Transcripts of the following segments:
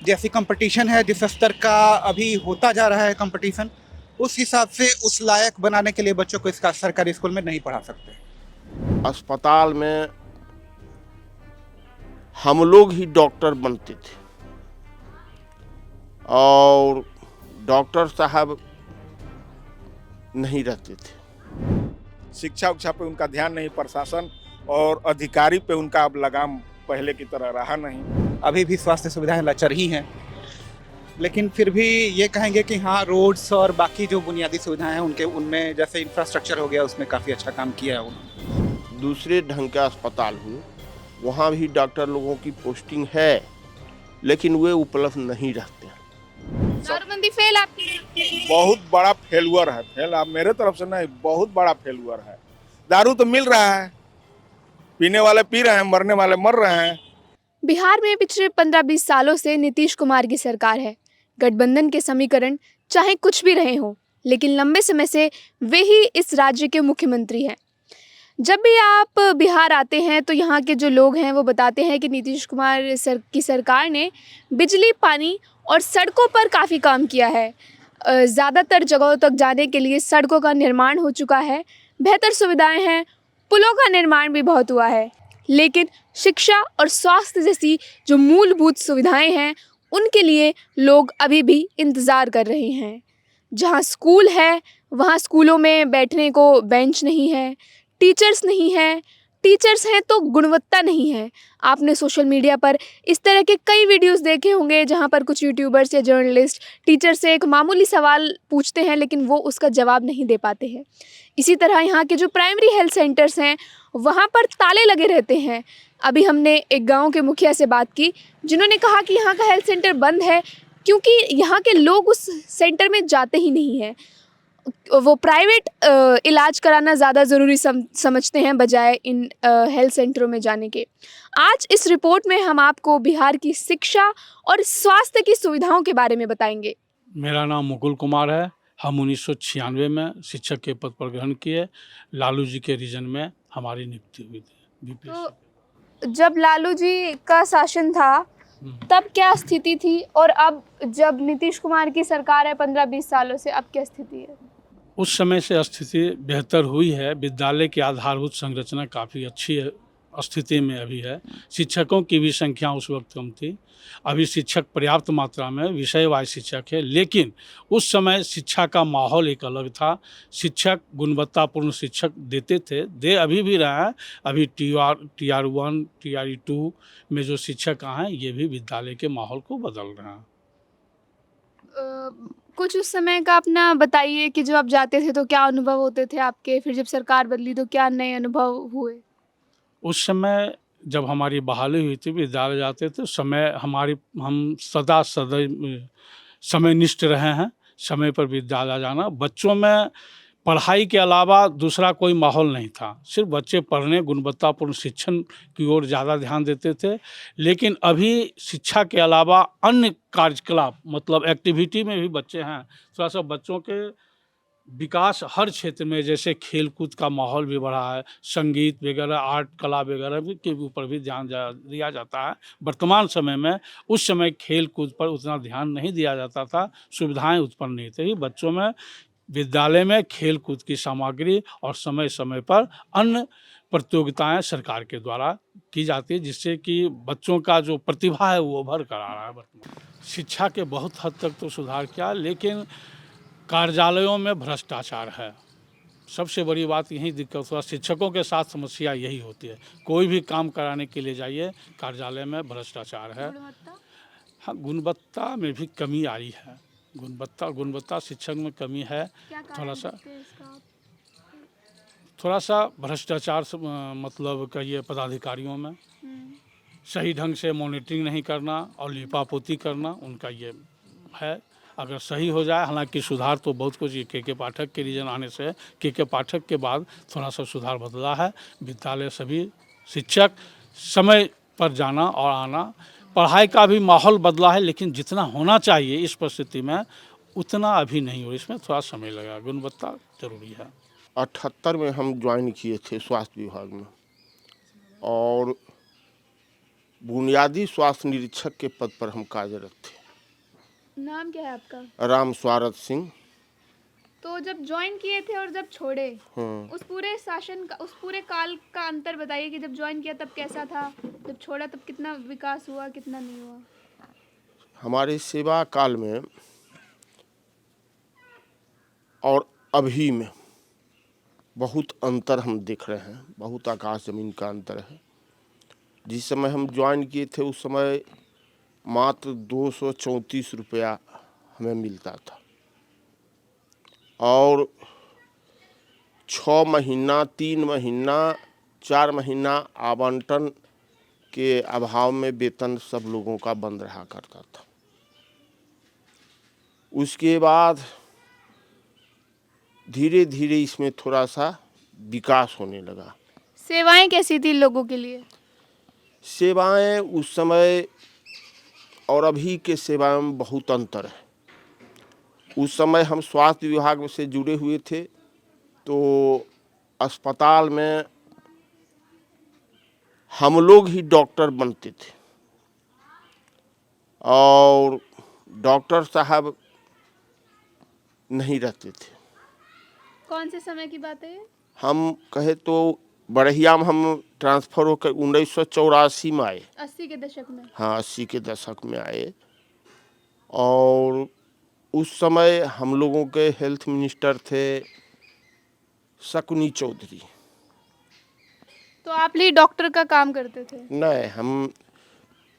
जैसी कंपटीशन है, जिस स्तर का अभी होता जा रहा है कंपटीशन, उस हिसाब से उस लायक बनाने के लिए बच्चों को इसका सरकारी स्कूल में नहीं पढ़ा सकते। अस्पताल में हम लोग ही डॉक्टर बनते थे और डॉक्टर साहब नहीं रहते थे। शिक्षा उक्षा पे उनका ध्यान नहीं, प्रशासन और अधिकारी पे उनका अब लगाम पहले की तरह रहा नहीं। अभी भी स्वास्थ्य सुविधाएं लचर ही हैं, लेकिन फिर भी ये कहेंगे कि हाँ, रोड्स और बाकी जो बुनियादी सुविधाएं हैं उनके उनमें जैसे इंफ्रास्ट्रक्चर हो गया, उसमें काफ़ी अच्छा काम किया है उन्होंने। दूसरे ढंग का अस्पताल हुए, वहाँ भी डॉक्टर लोगों की पोस्टिंग है, लेकिन वे उपलब्ध नहीं रहते हैं। दारूबंदी फेल आपकी? बहुत बड़ा फेलुअर है। फेल आप मेरे तरफ से नहीं, बहुत बड़ा फेलुअर है। दारू तो मिल रहा है, पीने वाले पी रहे हैं, मरने वाले मर रहे हैं। बिहार में पिछले 15-20 सालों से नीतीश कुमार की सरकार है। गठबंधन के समीकरण चाहे कुछ भी रहे हों, लेकिन लंबे समय से वे ही इस राज्य के मुख्यमंत्री हैं। जब भी आप बिहार आते हैं तो यहाँ के जो लोग हैं वो बताते हैं कि नीतीश कुमार की सरकार ने बिजली, पानी और सड़कों पर काफ़ी काम किया है। ज़्यादातर जगहों तक जाने के लिए सड़कों का निर्माण हो चुका है, बेहतर सुविधाएं हैं, पुलों का निर्माण भी बहुत हुआ है। लेकिन शिक्षा और स्वास्थ्य जैसी जो मूलभूत सुविधाएं हैं, उनके लिए लोग अभी भी इंतज़ार कर रहे हैं। जहाँ स्कूल है, वहाँ स्कूलों में बैठने को बेंच नहीं है, टीचर्स नहीं हैं, टीचर्स हैं तो गुणवत्ता नहीं है। आपने सोशल मीडिया पर इस तरह के कई वीडियोस देखे होंगे जहाँ पर कुछ यूट्यूबर्स या जर्नलिस्ट टीचर से एक मामूली सवाल पूछते हैं, लेकिन वो उसका जवाब नहीं दे पाते हैं। इसी तरह यहाँ के जो प्राइमरी हेल्थ सेंटर्स हैं, वहाँ पर ताले लगे रहते हैं। अभी हमने एक गाँव के मुखिया से बात की, जिन्होंने कहा कि यहाँ का हेल्थ सेंटर बंद है क्योंकि यहाँ के लोग उस सेंटर में जाते ही नहीं हैं। वो प्राइवेट इलाज कराना ज़्यादा ज़रूरी समझते हैं बजाय इन हेल्थ सेंटरों में जाने के। आज इस रिपोर्ट में हम आपको बिहार की शिक्षा और स्वास्थ्य की सुविधाओं के बारे में बताएंगे। मेरा नाम मुकुल कुमार है। हम 1996 में शिक्षक के पद पर ग्रहण किए। लालू जी के रीजन में हमारी नियुक्ति हुई थी बीपीएससी। तो जब लालू जी का शासन था तब क्या स्थिति थी, और अब जब नीतीश कुमार की सरकार है 15-20 सालों से, अब क्या स्थिति है? उस समय से स्थिति बेहतर हुई है। विद्यालय की आधारभूत संरचना काफ़ी अच्छी स्थिति में अभी है। शिक्षकों की भी संख्या उस वक्त कम थी। अभी शिक्षक पर्याप्त मात्रा में विषयवार शिक्षक है, लेकिन उस समय शिक्षा का माहौल एक अलग था। शिक्षक गुणवत्तापूर्ण शिक्षक देते थे, दे अभी भी रहा है। अभी टीआर 1 टीआर 2 में जो शिक्षक हैं, ये भी विद्यालय के माहौल को बदल रहे हैं। कुछ उस समय का अपना बताइए कि जब आप जाते थे तो क्या अनुभव होते थे आपके, फिर जब सरकार बदली तो क्या नए अनुभव हुए? उस समय जब हमारी बहाली हुई थी, विद्यालय जाते थे, हम सदैव समयनिष्ठ रहे हैं। समय पर विद्यालय जाना, बच्चों में पढ़ाई के अलावा दूसरा कोई माहौल नहीं था। सिर्फ बच्चे पढ़ने, गुणवत्तापूर्ण शिक्षण की ओर ज़्यादा ध्यान देते थे। लेकिन अभी शिक्षा के अलावा अन्य कार्यकलाप, मतलब एक्टिविटी में भी बच्चे हैं। थोड़ा सा बच्चों के विकास हर क्षेत्र में, जैसे खेल कूद का माहौल भी बढ़ा है, संगीत वगैरह, आर्ट कला वगैरह भी के ऊपर भी ध्यान दिया जाता है वर्तमान समय में। उस समय खेल कूद पर उतना ध्यान नहीं दिया जाता था, सुविधाएं उत्पन्न नहीं थी बच्चों में। विद्यालय में खेल कूद की सामग्री और समय समय पर अन्य प्रतियोगिताएं सरकार के द्वारा की जाती है, जिससे कि बच्चों का जो प्रतिभा है वो उभर कर आ रहा है वर्तमान। शिक्षा के बहुत हद तक तो सुधार किया, लेकिन कार्यालयों में भ्रष्टाचार है। सबसे बड़ी बात यही दिक्कत हुआ। शिक्षकों के साथ समस्या यही होती है। कोई भी काम कराने के लिए जाइए, कार्यालय में भ्रष्टाचार है। हाँ, गुणवत्ता में भी कमी आई है। गुणवत्ता शिक्षक में कमी है। थोड़ा सा भ्रष्टाचार मतलब कहिए पदाधिकारियों में सही ढंग से मॉनिटरिंग नहीं करना और लिपापोती करना, उनका ये है। अगर सही हो जाए, हालांकि सुधार तो बहुत कुछ के पाठक के रीजन आने से, के पाठक के बाद थोड़ा सा सुधार बदला है। विद्यालय सभी शिक्षक समय पर जाना और आना, पढ़ाई का भी माहौल बदला है, लेकिन जितना होना चाहिए इस परिस्थिति में उतना अभी नहीं हो। इसमें थोड़ा समय लगा। गुणवत्ता जरूरी है। 78 में हम ज्वाइन किए थे स्वास्थ्य विभाग में, और बुनियादी स्वास्थ्य निरीक्षक के पद पर हम कार्यरत थे। नाम क्या है आपका? राम स्वारथ सिंह। तो जब ज्वाइन किए थे और जब छोड़े, हाँ। उस पूरे शासन का, उस पूरे काल का अंतर बताइए कि जब ज्वाइन किया तब कैसा था, जब छोड़ा तब कितना विकास हुआ, कितना नहीं हुआ? हमारे सेवा काल में और अभी में बहुत अंतर हम देख रहे हैं, बहुत आकाश ज़मीन का अंतर है। जिस समय हम ज्वाइन किए थे उस समय मात्र 234 रुपया हमें मिलता था और 6 महीना, 3 महीना, 4 महीना आवंटन के अभाव में वेतन सब लोगों का बंद रहा करता था। उसके बाद धीरे धीरे इसमें थोड़ा सा विकास होने लगा। सेवाएं कैसी थी लोगों के लिए? सेवाएं उस समय और अभी के सेवाओं में बहुत अंतर है। उस समय हम स्वास्थ्य विभाग से जुड़े हुए थे तो अस्पताल में हम लोग ही डॉक्टर बनते थे और डॉक्टर साहब नहीं रहते थे। कौन से समय की बात है ये? हम कहे तो बड़हिया में हम ट्रांसफ़र होकर 1984 में आए। 80 के दशक में? हाँ, 80 के दशक में आए और उस समय हम लोगों के हेल्थ मिनिस्टर थे शकुनी चौधरी। तो आप लिए डॉक्टर का काम करते थे? नहीं, हम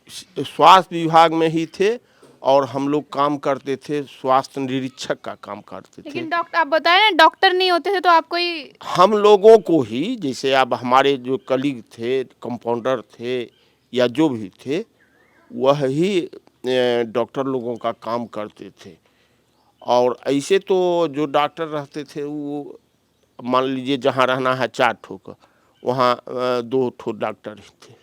स्वास्थ्य विभाग में ही थे और हम लोग काम करते थे, स्वास्थ्य निरीक्षक का काम करते थे। लेकिन डॉक्टर, आप बताए ना डॉक्टर नहीं होते थे तो आप कोई? हम लोगों को ही, जैसे अब हमारे जो कलीग थे, कंपाउंडर थे या जो भी थे, वह ही डॉक्टर लोगों का काम करते थे। और ऐसे तो जो डॉक्टर रहते थे वो मान लीजिए जहाँ रहना है 4 ठो का, वहाँ 2 ठो डॉक्टर ही थे।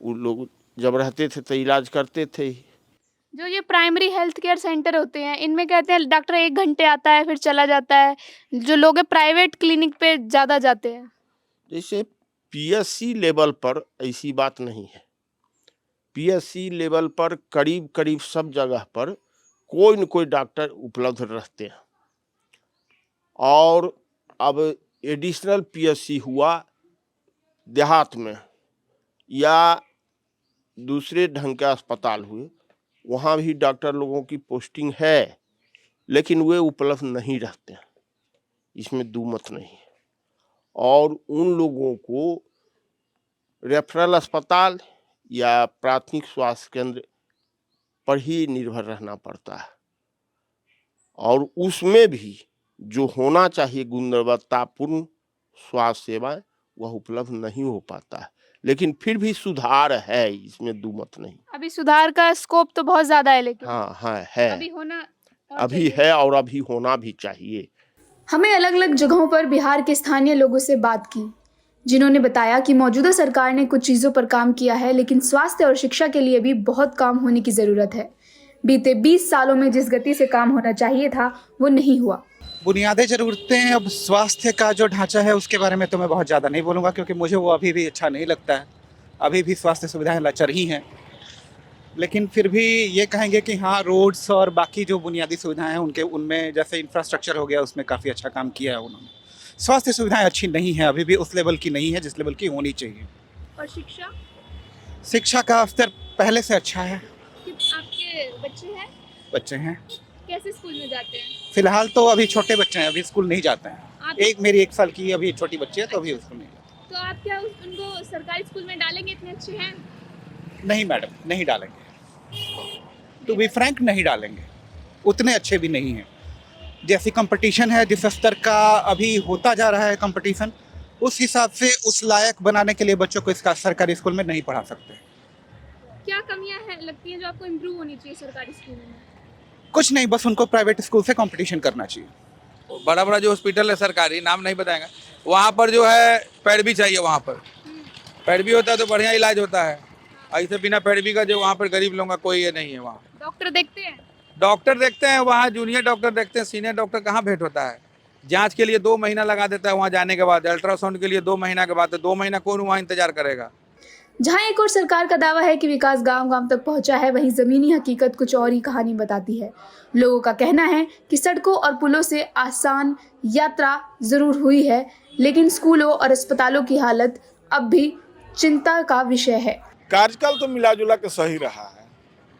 वो लोग जब रहते थे तो इलाज करते थे ही। जो ये प्राइमरी हेल्थ केयर सेंटर होते हैं इनमें कहते हैं डॉक्टर 1 घंटे आता है फिर चला जाता है, जो लोग प्राइवेट क्लिनिक पे ज़्यादा जाते हैं। जैसे पीएससी लेवल पर ऐसी बात नहीं है। पीएससी लेवल पर करीब करीब सब जगह पर कोई न कोई डॉक्टर उपलब्ध रहते हैं और अब एडिशनल पीएससी हुआ देहात में या दूसरे ढंग के अस्पताल हुए, वहाँ भी डॉक्टर लोगों की पोस्टिंग है लेकिन वे उपलब्ध नहीं रहते हैं, इसमें दुमत नहीं है। और उन लोगों को रेफरल अस्पताल या प्राथमिक स्वास्थ्य केंद्र पर ही निर्भर रहना पड़ता है और उसमें भी जो होना चाहिए गुणवत्तापूर्ण स्वास्थ्य सेवाएं वह उपलब्ध नहीं हो पाता है। लेकिन फिर भी सुधार है, इसमें दुमत नहीं। अभी सुधार का स्कोप तो बहुत ज़्यादा है, लेकिन हाँ है, अभी होना और अभी चाहिए। है और अभी होना भी चाहिए। हमें अलग अलग जगहों पर बिहार के स्थानीय लोगों से बात की, जिन्होंने बताया कि मौजूदा सरकार ने कुछ चीज़ों पर काम किया है लेकिन स्वास्थ्य और शिक्षा के लिए भी बहुत काम होने की ज़रूरत है। बीते 20 सालों में जिस गति से काम होना चाहिए था वो नहीं हुआ। बुनियादी ज़रूरतें, अब स्वास्थ्य का जो ढांचा है उसके बारे में तो मैं बहुत ज़्यादा नहीं बोलूँगा क्योंकि मुझे वो अभी भी अच्छा नहीं लगता है। अभी भी स्वास्थ्य सुविधाएं लचर ही हैं, लेकिन फिर भी ये कहेंगे कि हाँ, रोड्स और बाकी जो बुनियादी सुविधाएं हैं उनके उनमें जैसे इंफ्रास्ट्रक्चर हो गया उसमें काफ़ी अच्छा काम किया है उन्होंने। स्वास्थ्य सुविधाएं अच्छी नहीं है, अभी भी उस लेवल की नहीं है जिस लेवल की होनी चाहिए। और शिक्षा? शिक्षा का स्तर पहले से अच्छा है। आपके बच्चे हैं? कैसे स्कूल में जाते हैं? फिलहाल तो अभी छोटे बच्चे हैं, अभी स्कूल नहीं जाते हैं। एक मेरी 1 साल की अभी छोटी बच्ची है तो अभी स्कूल नहीं जाती। तो आप क्या उनको सरकारी स्कूल में डालेंगे? इतने अच्छे हैं? नहीं मैडम, नहीं डालेंगे। टू बी फ्रैंक, नहीं डालेंगे, उतने अच्छे भी नहीं हैं। जैसी कंपटीशन है, जिस स्तर का अभी होता जा रहा है कंपटीशन, उस हिसाब से उस लायक बनाने के लिए बच्चों को इसका सरकारी स्कूल में नहीं पढ़ा सकते। क्या कमियां हैं लगती हैं जो आपको इम्प्रूव होनी चाहिए सरकारी स्कूल में? कुछ नहीं, बस उनको प्राइवेट स्कूल से कंपटीशन करना चाहिए। बड़ा बड़ा जो हॉस्पिटल है सरकारी, नाम नहीं बताएंगे, वहाँ पर जो है पैरवी चाहिए। वहाँ पर पैरवी होता है तो बढ़िया इलाज होता है। ऐसे बिना पैरवी का जो वहाँ पर गरीब लोगों का कोई ये नहीं है। वहाँ डॉक्टर देखते हैं? डॉक्टर देखते हैं, वहाँ जूनियर डॉक्टर देखते हैं, सीनियर डॉक्टर कहाँ भेंट होता है। जांच के लिए 2 महीना लगा देता है वहाँ जाने के बाद, अल्ट्रासाउंड के लिए 2 महीना के बाद, तो 2 महीना कौन वहाँ इंतजार करेगा। जहां एक और सरकार का दावा है कि विकास गांव-गांव तक पहुंचा है, वहीं जमीनी हकीकत कुछ और ही कहानी बताती है। लोगों का कहना है कि सड़कों और पुलों से आसान यात्रा जरूर हुई है, लेकिन स्कूलों और अस्पतालों की हालत अब भी चिंता का विषय है। कार्यकाल तो मिला जुला के सही रहा है।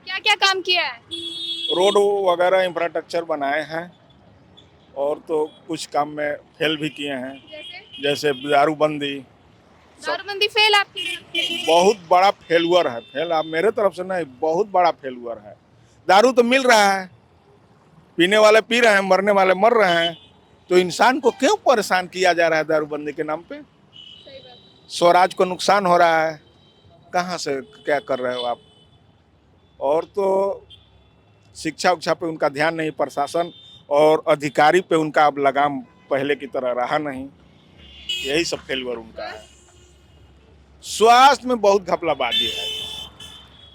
क्या क्या काम किया है? रोड वगैरह इंफ्रास्ट्रक्चर बनाए हैं और तो कुछ काम में फेल भी किए हैं, जैसे दारूबंदी दारूबंदी फेल आपकी? बहुत बड़ा फेलुअर है। फेल आप मेरे तरफ से नहीं, बहुत बड़ा फेलुअर है। दारू तो मिल रहा है, पीने वाले पी रहे हैं, मरने वाले मर रहे हैं, तो इंसान को क्यों परेशान किया जा रहा है दारूबंदी के नाम पे? स्वराज को नुकसान हो रहा है, कहाँ से क्या कर रहे हो आप? और तो शिक्षा उक्षा पे उनका ध्यान नहीं, प्रशासन और अधिकारी पे उनका अब लगाम पहले की तरह रहा नहीं, यही सब फेलुअर उनका है। स्वास्थ्य में बहुत घपलाबाजी है।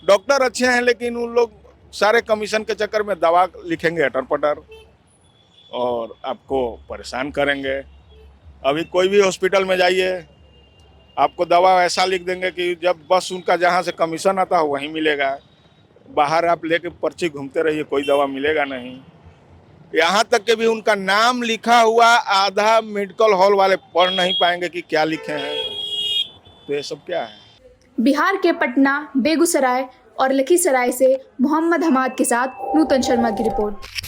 डॉक्टर अच्छे हैं लेकिन उन लोग सारे कमीशन के चक्कर में दवा लिखेंगे अटर पटर और आपको परेशान करेंगे। अभी कोई भी हॉस्पिटल में जाइए, आपको दवा ऐसा लिख देंगे कि जब बस उनका जहाँ से कमीशन आता है वहीं मिलेगा। बाहर आप लेके पर्ची घूमते रहिए, कोई दवा मिलेगा नहीं। यहाँ तक कि भी उनका नाम लिखा हुआ आधा मेडिकल हॉल वाले पढ़ नहीं पाएंगे कि क्या लिखे हैं। तो ये सब क्या है? बिहार के पटना, बेगूसराय और लखीसराय से मोहम्मद हमाद के साथ नूतन शर्मा की रिपोर्ट।